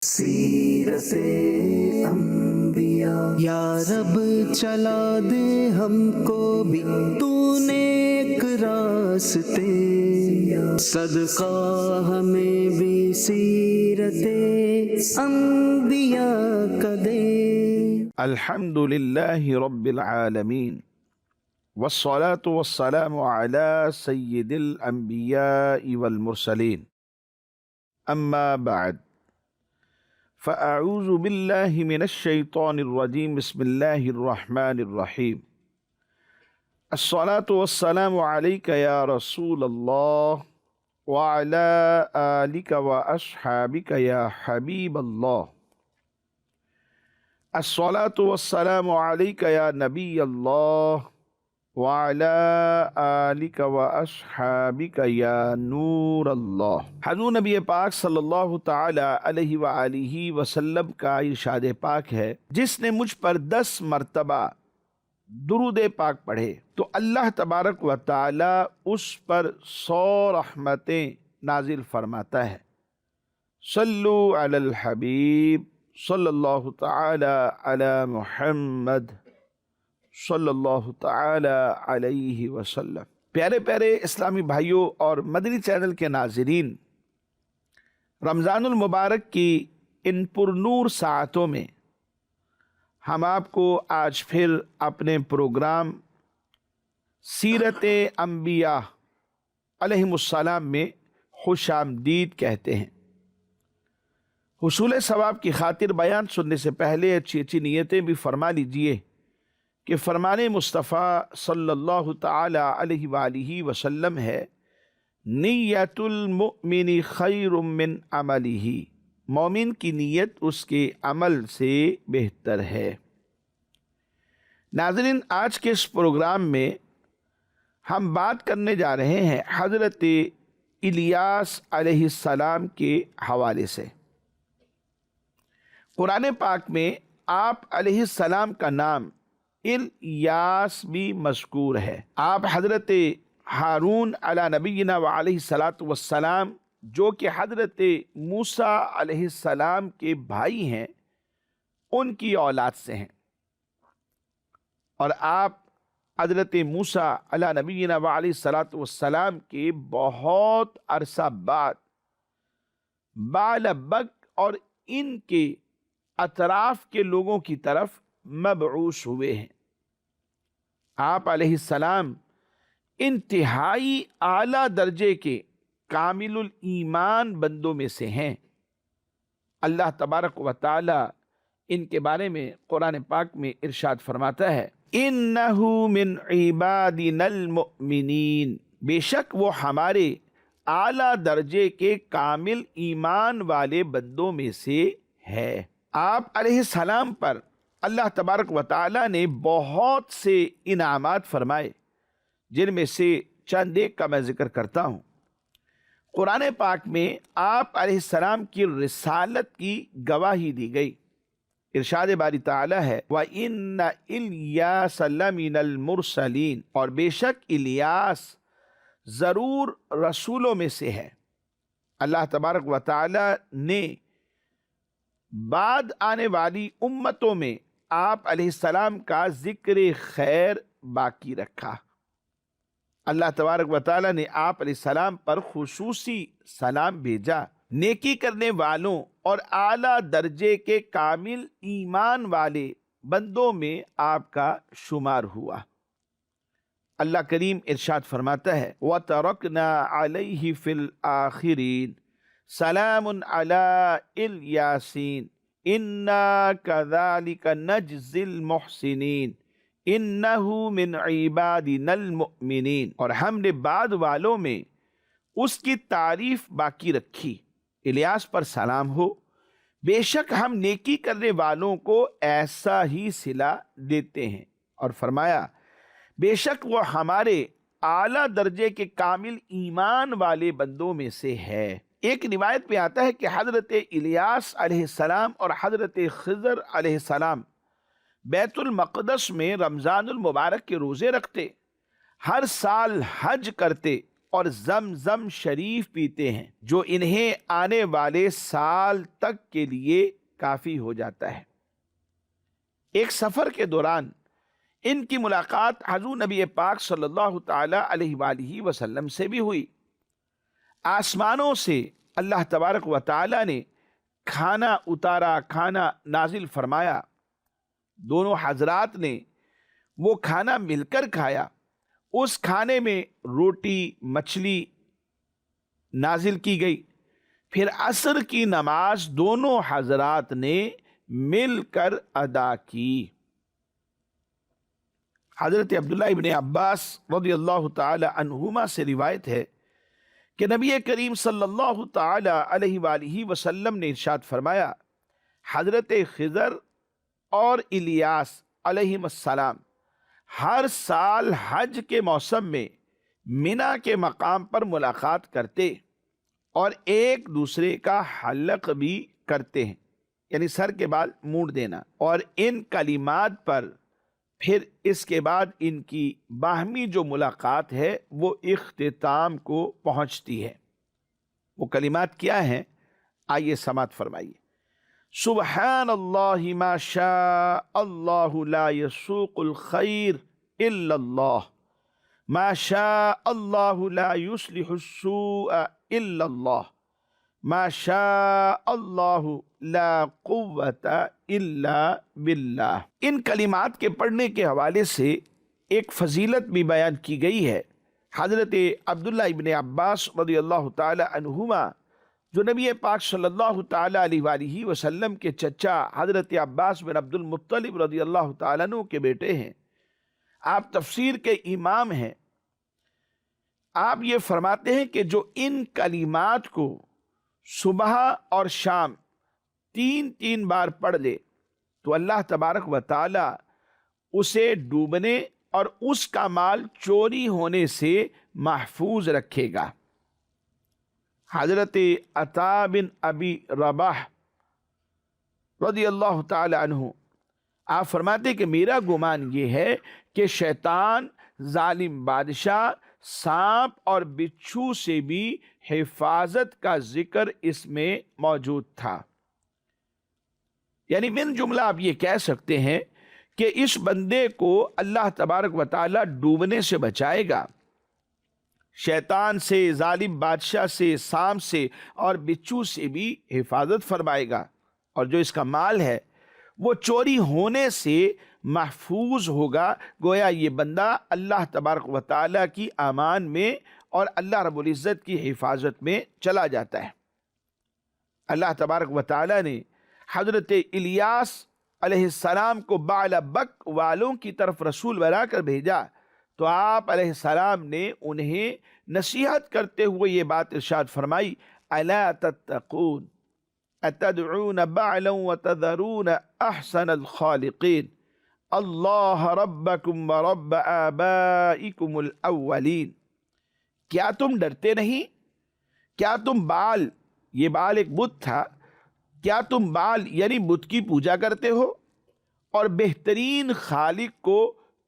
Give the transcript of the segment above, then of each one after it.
سیرت انبیاء یا رب چلا دے ہم کو بھی تو نیک راستے، صدقہ ہمیں بھی سیرت انبیاء کا دے۔ الحمد للہ رب العالمین والصلاة والسلام على سید الانبیاء والمرسلین، اما بعد فاعوذ باللہ من الشیطان الرجیم، بسم اللہ الرحمن الرحیم۔ الصلاة والسلام علیک یا رسول اللہ وعلى آلک واصحابک یا حبیب اللہ۔ الصلاة والسلام علیک یا نبی اللہ وعلی آلک واصحابک یا نور اللہ۔ حضور نبی پاک صلی اللہ تعالی علیہ وآلہ وسلم کا ارشاد پاک ہے، جس نے مجھ پر 10 مرتبہ درود پاک پڑھے تو اللہ تبارک و تعالی اس پر 100 رحمتیں نازل فرماتا ہے۔ صلو علی الحبیب صلی اللہ تعالی علی محمد صلی اللہ تعالی علیہ وسلم۔ پیارے پیارے اسلامی بھائیوں اور مدنی چینل کے ناظرین، رمضان المبارک کی ان پرنور ساعتوں میں ہم آپ کو آج پھر اپنے پروگرام سیرت انبیاء علیہم السلام میں خوش آمدید کہتے ہیں۔ حصول ثواب کی خاطر بیان سننے سے پہلے اچھی اچھی نیتیں بھی فرما لیجئے کہ فرمان مصطفیٰ صلی اللہ تعالی علیہ وآلہ وسلم ہے، نیت المؤمن خیر من عملہ، مومن کی نیت اس کے عمل سے بہتر ہے۔ ناظرین، آج کے اس پروگرام میں ہم بات کرنے جا رہے ہیں حضرت الیاس علیہ السلام کے حوالے سے۔ قرآن پاک میں آپ علیہ السلام کا نام الیاس بھی مذکور ہے۔ آپ حضرت ہارون علی نبینا وعلیہ الصلاۃ والسلام، جو کہ حضرت موسیٰ علیہ السلام کے بھائی ہیں، ان کی اولاد سے ہیں، اور آپ حضرت موسیٰ علی نبینا وعلیہ الصلاۃ والسلام کے بہت عرصہ بعد بالبک اور ان کے اطراف کے لوگوں کی طرف مبعوث ہوئے ہیں۔ آپ علیہ السلام انتہائی اعلیٰ درجے کے کامل الایمان بندوں میں سے ہیں۔ اللہ تبارک و تعالی ان کے بارے میں قرآن پاک میں ارشاد فرماتا ہے، اِنَّهُ مِنْ عِبَادِنَا الْمُؤْمِنِينَ، بے شک وہ ہمارے اعلیٰ درجے کے کامل ایمان والے بندوں میں سے ہے۔ آپ علیہ السلام پر اللہ تبارک و تعالی نے بہت سے انعامات فرمائے، جن میں سے چند ایک کا میں ذکر کرتا ہوں۔ قرآن پاک میں آپ علیہ السلام کی رسالت کی گواہی دی گئی۔ ارشاد باری تعالی ہے، وَإِنَّ إِلْيَاسَ لَمِنَ الْمُرْسَلِينَ، اور بے شک الیاس ضرور رسولوں میں سے ہے۔ اللہ تبارک و تعالی نے بعد آنے والی امتوں میں آپ علیہ السلام کا ذکر خیر باقی رکھا۔ اللہ تبارک و تعالی نے آپ علیہ السلام پر خصوصی سلام بھیجا، نیکی کرنے والوں اور اعلیٰ درجے کے کامل ایمان والے بندوں میں آپ کا شمار ہوا۔ اللہ کریم ارشاد فرماتا ہے، وَتَرَكْنَا عَلَيْهِ فِي الْآخِرِينَ سلام علی الیاسین انا کذالک نجزی المحسنین انہ من عبادنا المؤمنین، اور ہم نے بعد والوں میں اس کی تعریف باقی رکھی، الیاس پر سلام ہو، بے شک ہم نیکی کرنے والوں کو ایسا ہی صلہ دیتے ہیں، اور فرمایا بے شک وہ ہمارے اعلیٰ درجے کے کامل ایمان والے بندوں میں سے ہے۔ ایک روایت پہ آتا ہے کہ حضرت الیاس علیہ السلام اور حضرت خضر علیہ السلام بیت المقدس میں رمضان المبارک کے روزے رکھتے، ہر سال حج کرتے اور زمزم شریف پیتے ہیں جو انہیں آنے والے سال تک کے لیے کافی ہو جاتا ہے۔ ایک سفر کے دوران ان کی ملاقات حضور نبی پاک صلی اللہ تعالی علیہ وآلہ وسلم سے بھی ہوئی۔ آسمانوں سے اللہ تبارک و تعالی نے کھانا اتارا، کھانا نازل فرمایا، دونوں حضرات نے وہ کھانا مل کر کھایا۔ اس کھانے میں روٹی مچھلی نازل کی گئی۔ پھر عصر کی نماز دونوں حضرات نے مل کر ادا کی۔ حضرت عبداللہ ابن عباس رضی اللہ تعالی عنہما سے روایت ہے کہ نبی کریم صلی اللہ تعالی علیہ وآلہ وسلم نے ارشاد فرمایا، حضرت خضر اور الیاس علیہم السلام ہر سال حج کے موسم میں منا کے مقام پر ملاقات کرتے اور ایک دوسرے کا حلق بھی کرتے ہیں، یعنی سر کے بال مونڈ دینا، اور ان کلمات پر پھر اس کے بعد ان کی باہمی جو ملاقات ہے وہ اختتام کو پہنچتی ہے۔ وہ کلمات کیا ہیں؟ آئیے سماعت فرمائیے۔ سبحان اللہ ما شاء اللہ لا یسوق الخیر الا اللہ، ما شاء اللہ لا یصلح السوء الا اللہ، ما شاء اللہ لا قوت الا باللہ۔ ان کلمات کے پڑھنے کے حوالے سے ایک فضیلت بھی بیان کی گئی ہے۔ حضرت عبداللہ ابن عباس رضی اللہ تعالی عنہما جو نبی پاک صلی اللہ تعالی علیہ وآلہ وسلم کے چچا حضرت عباس بن عبد المطلب رضی اللہ تعالیٰ عنہ کے بیٹے ہیں، آپ تفسیر کے امام ہیں۔ آپ یہ فرماتے ہیں کہ جو ان کلمات کو صبح اور شام 3 بار پڑھ لے تو اللہ تبارک و تعالی اسے ڈوبنے اور اس کا مال چوری ہونے سے محفوظ رکھے گا۔ حضرت عطا بن ابی رباح رضی اللہ تعالی عنہ آپ فرماتے کہ میرا گمان یہ ہے کہ شیطان ظالم بادشاہ سانپ اور بچھو سے بھی حفاظت کا ذکر اس میں موجود تھا۔ یعنی من جملہ آپ یہ کہہ سکتے ہیں کہ اس بندے کو اللہ تبارک و تعالی ڈوبنے سے بچائے گا، شیطان سے، ظالم بادشاہ سے، سانپ سے اور بچھو سے بھی حفاظت فرمائے گا، اور جو اس کا مال ہے وہ چوری ہونے سے محفوظ ہوگا۔ گویا یہ بندہ اللہ تبارک و تعالی کی امان میں اور اللہ رب العزت کی حفاظت میں چلا جاتا ہے۔ اللہ تبارک و تعالی نے حضرت الیاس علیہ السلام کو بعل بک والوں کی طرف رسول بنا کر بھیجا تو آپ علیہ السلام نے انہیں نصیحت کرتے ہوئے یہ بات ارشاد فرمائی، الا تتقون اتدعون بعلا وتذرون احسن الخالقین اللہ ربکم ورب آبائکم الاولین۔ کیا تم ڈرتے نہیں؟ کیا تم بال، یہ بال ایک بت تھا، کیا تم بال یعنی بت کی پوجا کرتے ہو اور بہترین خالق کو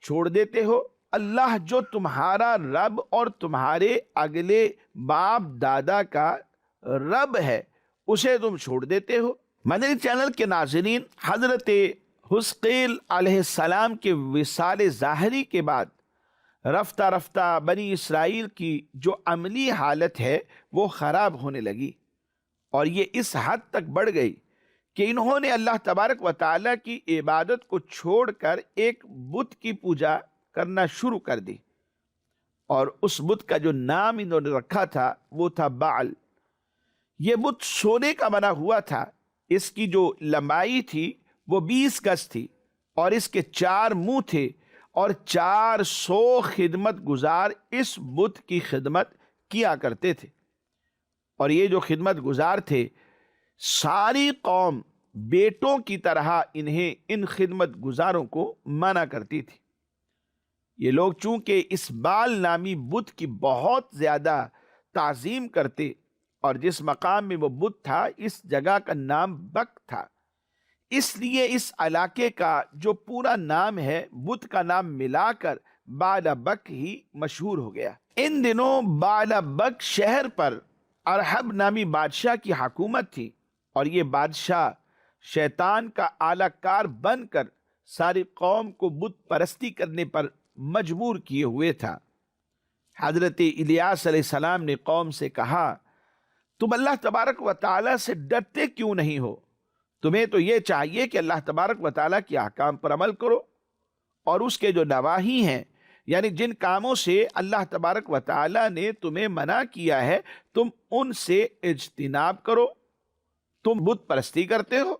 چھوڑ دیتے ہو؟ اللہ جو تمہارا رب اور تمہارے اگلے باپ دادا کا رب ہے اسے تم چھوڑ دیتے ہو۔ مدنی چینل کے ناظرین، حضرت حزقیل علیہ السلام کے وصال ظاہری کے بعد رفتہ رفتہ بنی اسرائیل کی جو عملی حالت ہے وہ خراب ہونے لگی، اور یہ اس حد تک بڑھ گئی کہ انہوں نے اللہ تبارک و تعالیٰ کی عبادت کو چھوڑ کر ایک بت کی پوجا کرنا شروع کر دی، اور اس بت کا جو نام انہوں نے رکھا تھا وہ تھا بعل۔ یہ بت سونے کا بنا ہوا تھا، اس کی جو لمبائی تھی وہ 20 گز تھی، اور اس کے 4 منہ تھے، اور 400 خدمت گزار اس بت کی خدمت کیا کرتے تھے۔ اور یہ جو خدمت گزار تھے ساری قوم بیٹوں کی طرح انہیں ان خدمت گزاروں کو مانا کرتی تھی۔ یہ لوگ چونکہ اس بال نامی بت کی بہت زیادہ تعظیم کرتے، اور جس مقام میں وہ بت تھا اس جگہ کا نام بک تھا، اس لیے اس علاقے کا جو پورا نام ہے بت کا نام ملا کر بالابک ہی مشہور ہو گیا۔ ان دنوں بالابک شہر پر ارحب نامی بادشاہ کی حکومت تھی، اور یہ بادشاہ شیطان کا اعلی کار بن کر ساری قوم کو بت پرستی کرنے پر مجبور کیے ہوئے تھا۔ حضرت الیاس علیہ السلام نے قوم سے کہا، تم اللہ تبارک و تعالیٰ سے ڈرتے کیوں نہیں ہو؟ تمہیں تو یہ چاہیے کہ اللہ تبارک و تعالیٰ کے احکام پر عمل کرو، اور اس کے جو نواہی ہیں، یعنی جن کاموں سے اللہ تبارک و تعالیٰ نے تمہیں منع کیا ہے، تم ان سے اجتناب کرو۔ تم بت پرستی کرتے ہو،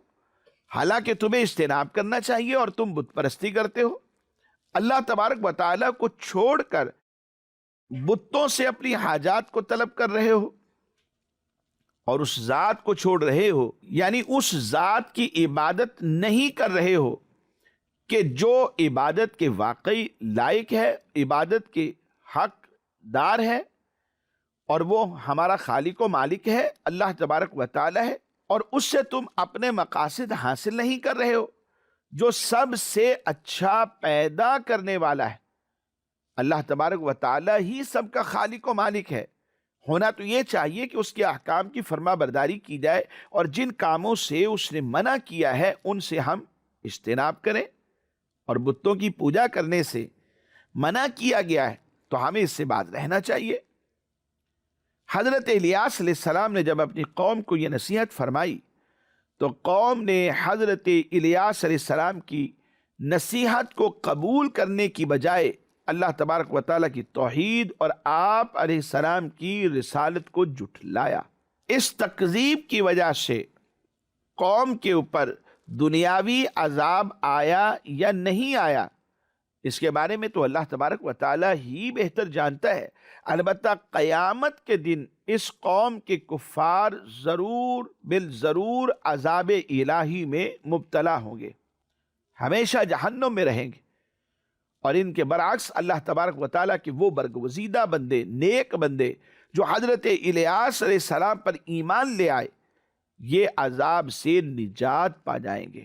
حالانکہ تمہیں اجتناب کرنا چاہیے، اور تم بت پرستی کرتے ہو۔ اللہ تبارک و تعالیٰ کو چھوڑ کر بتوں سے اپنی حاجات کو طلب کر رہے ہو، اور اس ذات کو چھوڑ رہے ہو، یعنی اس ذات کی عبادت نہیں کر رہے ہو کہ جو عبادت کے واقعی لائق ہے، عبادت کے حق دار ہے، اور وہ ہمارا خالق و مالک ہے، اللہ تبارک و تعالی ہے، اور اس سے تم اپنے مقاصد حاصل نہیں کر رہے ہو جو سب سے اچھا پیدا کرنے والا ہے۔ اللہ تبارک و تعالی ہی سب کا خالق و مالک ہے۔ ہونا تو یہ چاہیے کہ اس کے احکام کی فرما برداری کی جائے، اور جن کاموں سے اس نے منع کیا ہے ان سے ہم اجتناب کریں، اور بتوں کی پوجا کرنے سے منع کیا گیا ہے تو ہمیں اس سے باز رہنا چاہیے۔ حضرت الیاس علیہ السلام نے جب اپنی قوم کو یہ نصیحت فرمائی تو قوم نے حضرت الیاس علیہ السلام کی نصیحت کو قبول کرنے کی بجائے اللہ تبارک و تعالیٰ کی توحید اور آپ علیہ السلام کی رسالت کو جھٹلایا۔ اس تکذیب کی وجہ سے قوم کے اوپر دنیاوی عذاب آیا یا نہیں آیا، اس کے بارے میں تو اللہ تبارک و تعالیٰ ہی بہتر جانتا ہے۔ البتہ قیامت کے دن اس قوم کے کفار ضرور بالضرور عذاب الہی میں مبتلا ہوں گے، ہمیشہ جہنم میں رہیں گے، اور ان کے برعکس اللہ تبارک و تعالیٰ کے وہ برگزیدہ بندے، نیک بندے جو حضرت الیاس علیہ السلام پر ایمان لے آئے، یہ عذاب سے نجات پا جائیں گے۔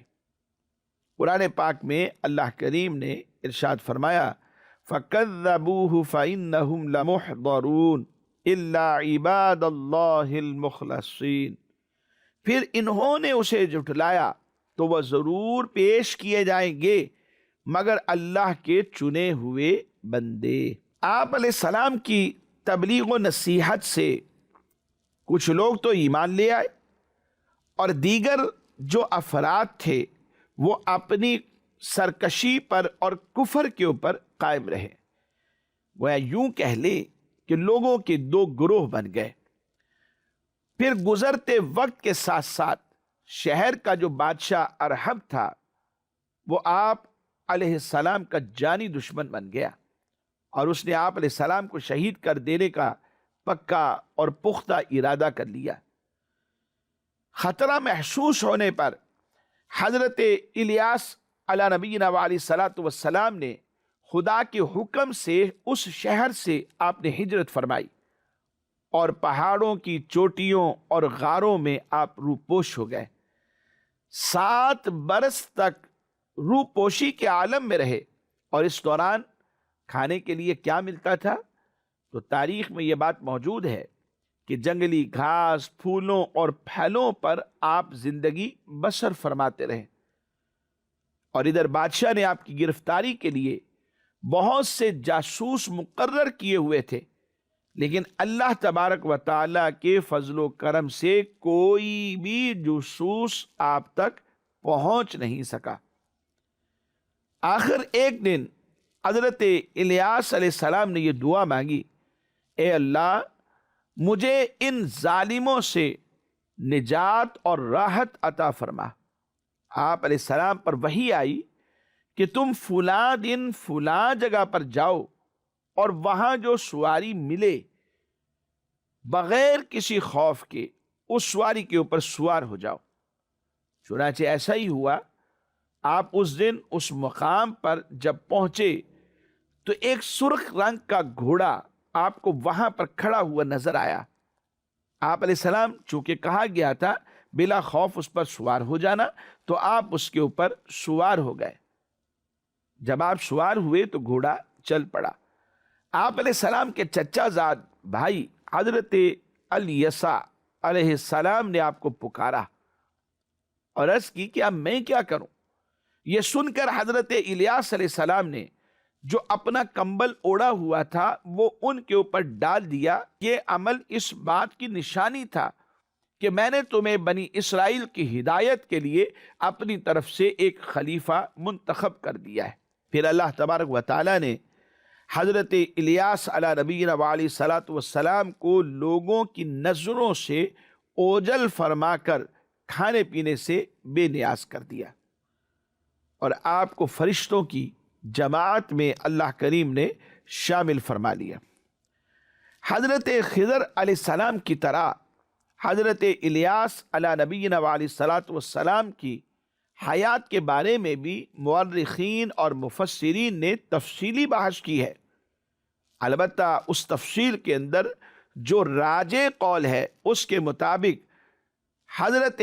قرآن پاک میں اللہ کریم نے ارشاد فرمایا، فَكَذَّبُوهُ فَإِنَّهُمْ لَمُحْضَرُونَ إِلَّا عِبَادَ اللَّهِ الْمُخْلَصِينَ، پھر انہوں نے اسے جھٹلایا تو وہ ضرور پیش کیے جائیں گے مگر اللہ کے چنے ہوئے بندے۔ آپ علیہ السلام کی تبلیغ و نصیحت سے کچھ لوگ تو ایمان لے آئے، اور دیگر جو افراد تھے وہ اپنی سرکشی پر اور کفر کے اوپر قائم رہے۔ وہ یوں کہہ لے کہ لوگوں کے دو گروہ بن گئے۔ پھر گزرتے وقت کے ساتھ ساتھ شہر کا جو بادشاہ ارحب تھا وہ آپ علیہ السلام کا جانی دشمن بن گیا، اور اس نے آپ علیہ السلام کو شہید کر دینے کا پکا اور پختہ ارادہ کر لیا۔ خطرہ محسوس ہونے پر حضرت الیاس علیہ نبینا علیہ الصلاۃ والسلام نے خدا کے حکم سے اس شہر سے آپ نے ہجرت فرمائی، اور پہاڑوں کی چوٹیوں اور غاروں میں آپ روپوش ہو گئے۔ 7 برس تک روپوشی کے عالم میں رہے، اور اس دوران کھانے کے لیے کیا ملتا تھا؟ تو تاریخ میں یہ بات موجود ہے کہ جنگلی گھاس، پھولوں اور پھلوں پر آپ زندگی بسر فرماتے رہے، اور ادھر بادشاہ نے آپ کی گرفتاری کے لیے بہت سے جاسوس مقرر کیے ہوئے تھے، لیکن اللہ تبارک و تعالیٰ کے فضل و کرم سے کوئی بھی جاسوس آپ تک پہنچ نہیں سکا۔ آخر ایک دن حضرت الیاس علیہ السلام نے یہ دعا مانگی، اے اللہ مجھے ان ظالموں سے نجات اور راحت عطا فرما۔ آپ علیہ السلام پر وحی آئی کہ تم فلاں دن فلاں جگہ پر جاؤ، اور وہاں جو سواری ملے بغیر کسی خوف کے اس سواری کے اوپر سوار ہو جاؤ۔ چنانچہ ایسا ہی ہوا۔ آپ اس دن اس مقام پر جب پہنچے تو ایک سرخ رنگ کا گھوڑا آپ کو وہاں پر کھڑا ہوا نظر آیا۔ آپ علیہ السلام چونکہ کہا گیا تھا بلا خوف اس پر سوار ہو جانا، تو آپ اس کے اوپر سوار ہو گئے۔ جب آپ سوار ہوئے تو گھوڑا چل پڑا۔ آپ علیہ السلام کے چچا زاد بھائی حضرت الیسع علیہ السلام نے آپ کو پکارا اور عرض کی کہ اب میں کیا کروں؟ یہ سن کر حضرت الیاس علیہ السلام نے جو اپنا کمبل اوڑا ہوا تھا وہ ان کے اوپر ڈال دیا۔ یہ عمل اس بات کی نشانی تھا کہ میں نے تمہیں بنی اسرائیل کی ہدایت کے لیے اپنی طرف سے ایک خلیفہ منتخب کر دیا ہے۔ پھر اللہ تبارک و تعالیٰ نے حضرت الیاس علیہ نبینا وعلیہ الصلاۃ والسلام کو لوگوں کی نظروں سے اوجل فرما کر کھانے پینے سے بے نیاز کر دیا، اور آپ کو فرشتوں کی جماعت میں اللہ کریم نے شامل فرما لیا۔ حضرت خضر علیہ السلام کی طرح حضرت الیاس علیہ نبینا وعلیہ الصلاۃ والسلام کی حیات کے بارے میں بھی مورخین اور مفسرین نے تفصیلی بحث کی ہے۔ البتہ اس تفصیل کے اندر جو راجح قول ہے اس کے مطابق حضرت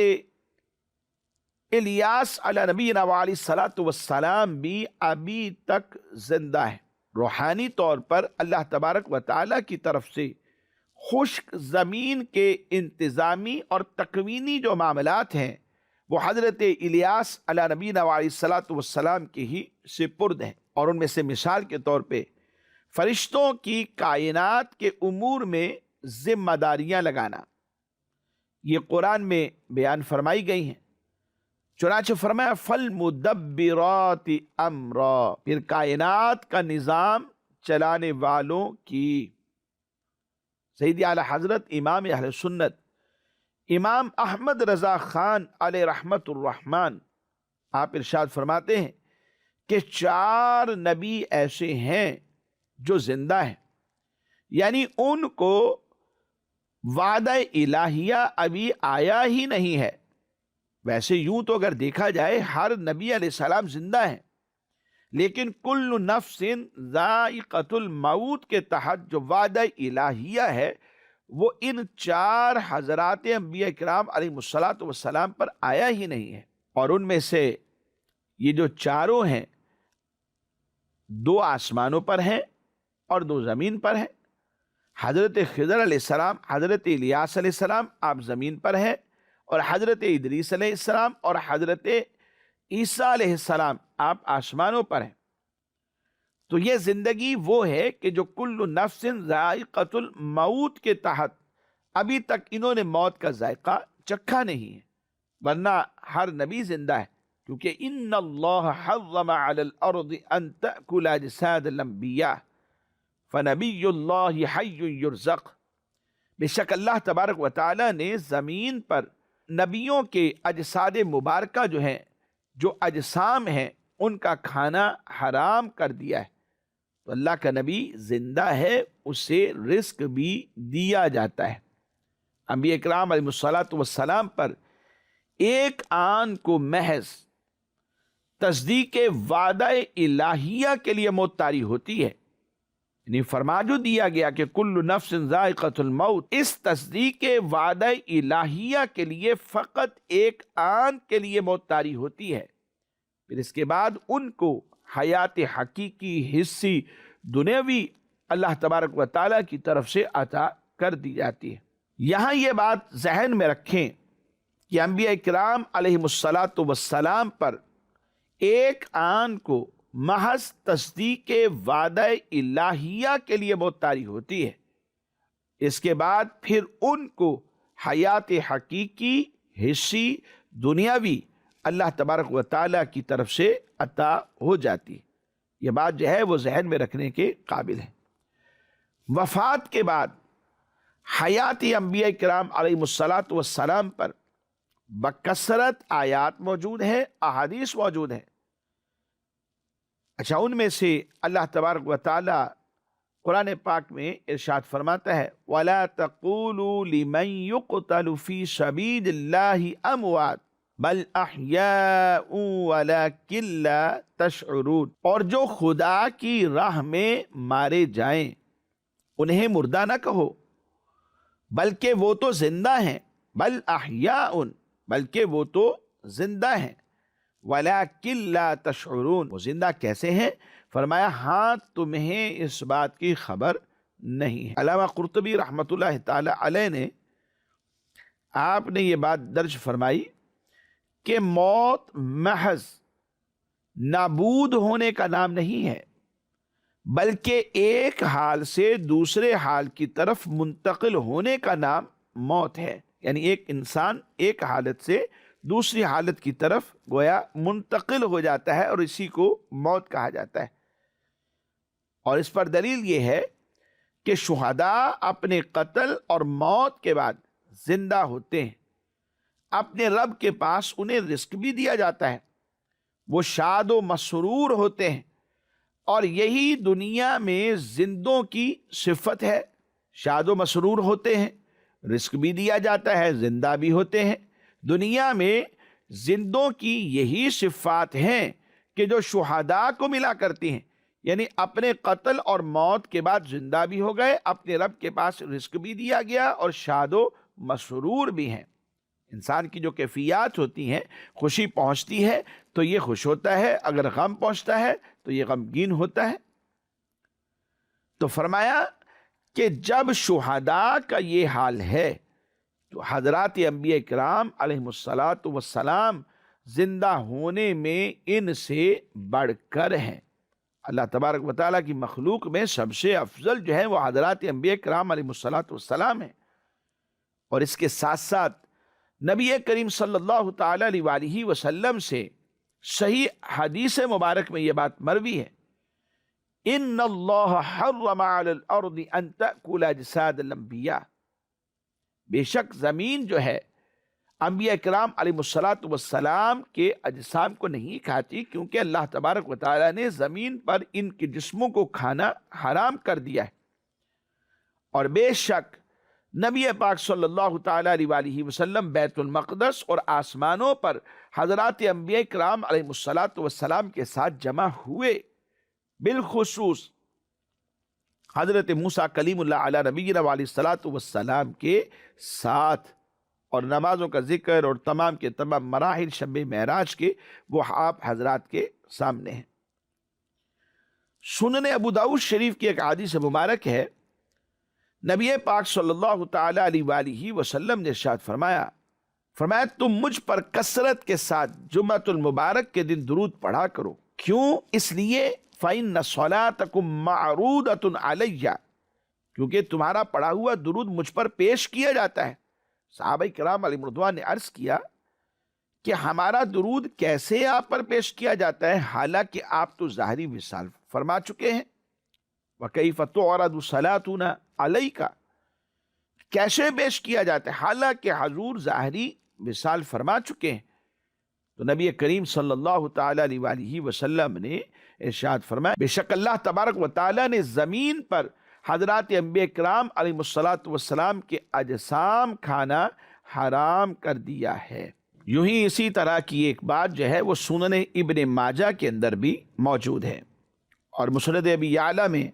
الیاس علیہ نبینا وعلیہ الصلاۃ والسلام بھی ابھی تک زندہ ہے۔ روحانی طور پر اللہ تبارک و تعالیٰ کی طرف سے خشک زمین کے انتظامی اور تکوینی جو معاملات ہیں وہ حضرت الیاس علیہ نبینا علیہ الصلاۃ والسلام کی ہی سپرد ہیں، اور ان میں سے مثال کے طور پہ فرشتوں کی کائنات کے امور میں ذمہ داریاں لگانا، یہ قرآن میں بیان فرمائی گئی ہیں۔ چنانچہ فرمایا فالمدبرات امرا، پھر کائنات کا نظام چلانے والوں کی۔ سیدی اعلی حضرت امام اہل سنت امام احمد رضا خان علیہ رحمت الرحمن آپ ارشاد فرماتے ہیں کہ 4 نبی ایسے ہیں جو زندہ ہیں، یعنی ان کو وعدہ الہیہ ابھی آیا ہی نہیں ہے۔ ویسے یوں تو اگر دیکھا جائے ہر نبی علیہ السلام زندہ ہیں، لیکن کل نفس ذائقۃ الموت کے تحت جو وعدہ الہیہ ہے وہ ان 4 حضرات انبیاء کرام علیہ الصلاۃ والسلام پر آیا ہی نہیں ہے۔ اور ان میں سے یہ جو 4 ہیں 2 آسمانوں پر ہیں اور 2 زمین پر ہیں۔ حضرت خضر علیہ السلام، حضرت الیاس علیہ السلام آپ زمین پر ہیں، اور حضرت ادریس علیہ السلام اور حضرت عیسیٰ علیہ السلام آپ آسمانوں پر ہیں۔ تو یہ زندگی وہ ہے کہ جو کل نفس ذائقۃ الموت کے تحت ابھی تک انہوں نے موت کا ذائقہ چکھا نہیں ہے، ورنہ ہر نبی زندہ ہے، کیونکہ ان اللہ حرم علی الارض ان تأکل اجساد الانبیاء فنبی اللہ حی یرزق۔ بے شک اللہ تبارک و تعالی نے زمین پر نبیوں کے اجساد مبارکہ جو ہیں، جو اجسام ہیں، ان کا کھانا حرام کر دیا ہے۔ تو اللہ کا نبی زندہ ہے، اسے رزق بھی دیا جاتا ہے۔ انبیاء کرام علیہ الصلاۃ والسلام پر ایک آن کو محض تصدیق وعدہ الہیہ کے لیے موت طاری ہوتی ہے، یعنی فرما جو دیا گیا کہ کل نفس ذائقۃ الموت، اس تصدیق وعدہ الہیہ کے لیے فقط ایک آن کے لیے موت طاری ہوتی ہے، پھر اس کے بعد ان کو حیات حقیقی حصی دنیاوی اللہ تبارک و تعالیٰ کی طرف سے عطا کر دی جاتی ہے۔ یہاں یہ بات ذہن میں رکھیں کہ انبیاء کرام علیہ الصلاۃ والسلام پر ایک آن کو محض تصدیق وعدہ الہیہ کے لیے موت طاری ہوتی ہے، اس کے بعد پھر ان کو حیات حقیقی حصی دنیاوی اللہ تبارک و تعالیٰ کی طرف سے عطا ہو جاتی ہے۔ یہ بات جو ہے وہ ذہن میں رکھنے کے قابل ہے۔ وفات کے بعد حیات انبیاء کرام علیہ الصلاۃ والسلام پر بکثرت آیات موجود ہیں، احادیث موجود ہیں۔ اچھا، ان میں سے اللہ تبارک و تعالی قرآن پاک میں ارشاد فرماتا ہے وَلَا تَقُولُوا لِمَنْ يُقْتَلُ فِي سَبِيلِ اللَّهِ أَمْوَاتٌ بَلْ أَحْيَاءٌ وَلَكِنْ لَا تَشْعُرُونَ، اور جو خدا کی راہ میں مارے جائیں انہیں مردہ نہ کہو، بلکہ وہ تو زندہ ہیں، بل احیاء، بلکہ وہ تو زندہ ہیں. وَلَٰكِن لَا تَشْعُرُونَ، وہ زندہ کیسے ہیں؟ فرمایا ہاں تمہیں اس بات کی خبر نہیں ہے. علامہ قرطبی رحمۃ اللہ تعالی علیہ نے آپ نے یہ بات درج فرمائی کہ موت محض نابود ہونے کا نام نہیں ہے، بلکہ ایک حال سے دوسرے حال کی طرف منتقل ہونے کا نام موت ہے. یعنی ایک انسان ایک حالت سے دوسری حالت کی طرف گویا منتقل ہو جاتا ہے، اور اسی کو موت کہا جاتا ہے. اور اس پر دلیل یہ ہے کہ شہداء اپنے قتل اور موت کے بعد زندہ ہوتے ہیں. اپنے رب کے پاس انہیں رزق بھی دیا جاتا ہے، وہ شاد و مسرور ہوتے ہیں، اور یہی دنیا میں زندوں کی صفت ہے. شاد و مسرور ہوتے ہیں، رزق بھی دیا جاتا ہے، زندہ بھی ہوتے ہیں. دنیا میں زندوں کی یہی صفات ہیں کہ جو شہداء کو ملا کرتی ہیں. یعنی اپنے قتل اور موت کے بعد زندہ بھی ہو گئے، اپنے رب کے پاس رزق بھی دیا گیا، اور شاد و مسرور بھی ہیں. انسان کی جو کیفیات ہوتی ہیں، خوشی پہنچتی ہے تو یہ خوش ہوتا ہے، اگر غم پہنچتا ہے تو یہ غمگین ہوتا ہے. تو فرمایا کہ جب شہداء کا یہ حال ہے تو حضرات انبیاء کرام علیہم الصلاۃ والسلام زندہ ہونے میں ان سے بڑھ کر ہیں. اللہ تبارک و تعالیٰ کی مخلوق میں سب سے افضل جو ہے وہ حضرات انبیاء کرام علیہم الصلاۃ والسلام ہیں. اور اس کے ساتھ ساتھ نبی کریم صلی اللہ تعالی علیہ وآلہ وسلم سے صحیح حدیث مبارک میں یہ بات مروی ہے، ان اللہ حرم علی الارض ان تأکل اجساد الانبیاء، بے شک زمین جو ہے انبیاء کرام علیہ الصلاۃ والسلام کے اجسام کو نہیں کھاتی، کیونکہ اللہ تبارک و تعالیٰ نے زمین پر ان کے جسموں کو کھانا حرام کر دیا ہے. اور بے شک نبی پاک صلی اللہ تعالیٰ علیہ وآلہ وسلم بیت المقدس اور آسمانوں پر حضرات انبیاء کرام علیہ الصلاۃ والسلام کے ساتھ جمع ہوئے، بالخصوص حضرت موسیٰ کلیم اللہ علیہ نبینا علیہ الصلاۃ والسلام کے ساتھ، اور نمازوں کا ذکر اور تمام کے تمام مراحل شب معراج کے وہ آپ حضرات کے سامنے ہیں. سنن ابو داؤد شریف کی ایک حدیث مبارک ہے، نبی پاک صلی اللہ تعالی علیہ وآلہ وسلم نے ارشاد فرمایا تم مجھ پر کثرت کے ساتھ جمعۃ المبارک کے دن درود پڑھا کرو. کیوں؟ اس لیے فَإِنَّ صَلَاتَكُمْ مَعْرُودَةٌ عَلَيَّ، کیونکہ تمہارا پڑھا ہوا درود مجھ پر پیش کیا جاتا ہے. صحابہ کرام علیہ رضوان نے عرض کیا کہ ہمارا درود کیسے آپ پر پیش کیا جاتا ہے، حالانکہ آپ تو ظاہری وصال فرما چکے ہیں. وَكَيْفَ تُعْرَضُ صَلَاتُنَا عَلَيْكَ، کیسے پیش کیا جاتا ہے حالانکہ حضور ظاہری وصال فرما چکے ہیں. تو نبی کریم صلی اللہ تعالی علیہ وآلہ وسلم نے ارشاد فرمایا بے شک اللہ تبارک و تعالی نے زمین پر حضرات انبیاء کرام علیہ الصلاۃ والسلام کے اجسام کھانا حرام کر دیا ہے. یوں ہی اسی طرح کی ایک بات جو ہے وہ سنن ابن ماجہ کے اندر بھی موجود ہے. اور مسند ابی یعلا میں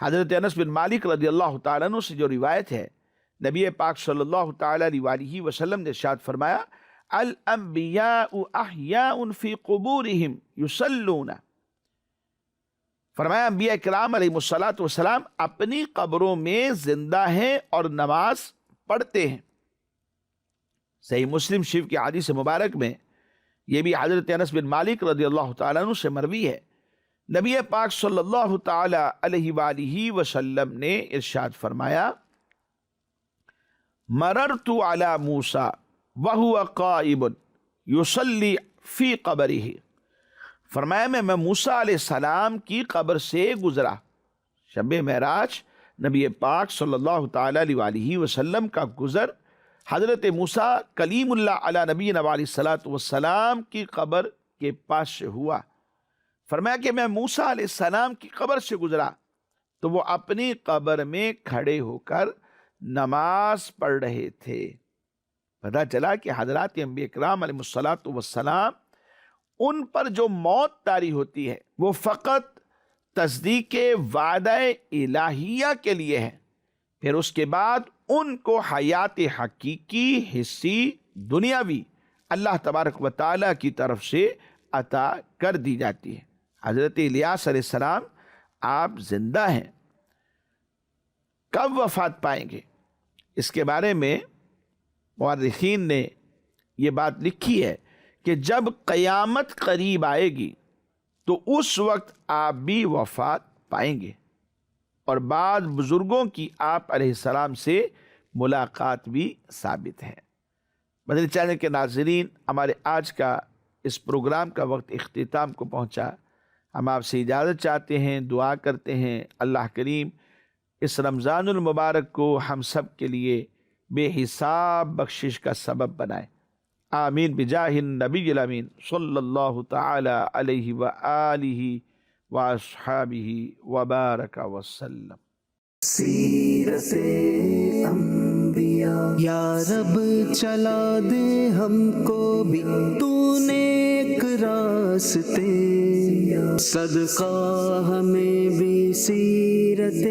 حضرت انس بن مالک رضی اللہ تعالیٰ عنہ سے جو روایت ہے، نبی پاک صلی اللہ تعالی علیہ وآلہ وسلم نے ارشاد فرمایا الانبیاء احیاء فی قبورہم یصلون، فرمایا انبیاء کرام علیہ الصلاۃ والسلام اپنی قبروں میں زندہ ہیں اور نماز پڑھتے ہیں. صحیح مسلم شریف کی حدیث مبارک میں یہ بھی حضرت انس بن مالک رضی اللہ تعالیٰ عنہ سے مروی ہے، نبی پاک صلی اللہ تعالی علیہ وآلہ وسلم نے ارشاد فرمایا مررت علی موسیٰ وہو قائم یصلی فی قبرہ، فرمایا میں موسیٰ علیہ السلام کی قبر سے گزرا. شب معراج نبی پاک صلی اللہ تعالی علیہ وآلہ وسلم کا گزر حضرت موسیٰ کلیم اللہ علی نبینا علیہ الصلاۃ والسلام کی قبر کے پاس سے ہوا. فرمایا کہ میں موسیٰ علیہ السلام کی قبر سے گزرا تو وہ اپنی قبر میں کھڑے ہو کر نماز پڑھ رہے تھے. پتہ چلا کہ حضرات انبیاء کرام علیہ الصلاۃ والسلام ان پر جو موت طاری ہوتی ہے وہ فقط تصدیق وعدہ الہیہ کے لیے ہے، پھر اس کے بعد ان کو حیات حقیقی حصی دنیاوی اللہ تبارک و تعالیٰ کی طرف سے عطا کر دی جاتی ہے۔ حضرت الیاس علیہ السلام آپ زندہ ہیں، کب وفات پائیں گے؟ اس کے بارے میں مورخین نے یہ بات لکھی ہے کہ جب قیامت قریب آئے گی تو اس وقت آپ بھی وفات پائیں گے، اور بعض بزرگوں کی آپ علیہ السلام سے ملاقات بھی ثابت ہے۔ مدنی چینل کے ناظرین، ہمارے آج کا اس پروگرام کا وقت اختتام کو پہنچا۔ ہم آپ سے اجازت چاہتے ہیں، دعا کرتے ہیں اللہ کریم اس رمضان المبارک کو ہم سب کے لیے بے حساب بخشش کا سبب بنائے۔ آمین بجاہ النبی الامین صلی اللہ تعالی علیہ وآلہ واصحابہ وبارک وسلم۔ سیرت انبیاء یا رب چلا دے ہم کو بھی تو نیک راستے، صدقہ ہمیں بھی سیرت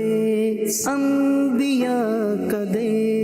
انبیاء کا دے۔